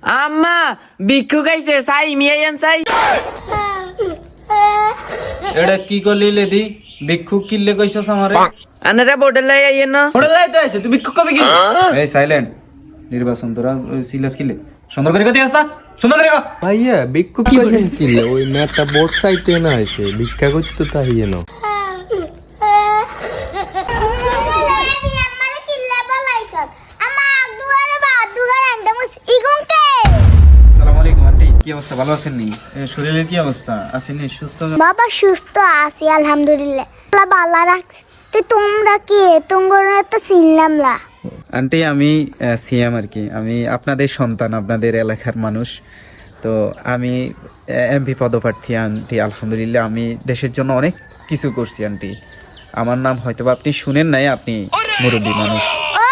আম্মা ভিক্ষু খাইছে সাই মিয়াইন সাই। এটা কি করলি লেদি? ভিক্ষুক কিল্লে কইছস আমারে? আনারা বোর্ডে লাই আইয়েন না। ওরে লাই তো আছে, তুই ভিক্ষুক কবে কি? এই সাইলেন্ট। নির্বাচন তোরা সিলাস কিলে। সুন্দর করে কথা আসা। সুন্দর করে কও। ভাইয়া ভিক্ষুক কইছেন কিলে? ওই মেয়েটা বোর্ড সাইতে না আছে, ভিক্ষা করতে তাহিয়ে না। আসসালামু আলাইকুম আন্টি, কি অবস্থা? ভালো আছেন নি? শরীরের কি অবস্থা? আছেন নি সুস্থ? বাবা সুস্থ আছি আলহামদুলিল্লাহ, আল্লাহ ভালো রাখছে। তোমরা কি তোমরা তো চিনলাম না। আন্টি আমি সিএম আর কি, আমি আপনাদের সন্তান, আপনাদের এলাকার মানুষ। তো আমি এমপি পদপ্রার্থী আন্টি। আলহামদুলিল্লাহ আমি দেশের জন্য অনেক কিছু করছি আন্টি। আমার নাম হয়তো আপনি শুনেন নাই, আপনি মুরব্বী মানুষ। ও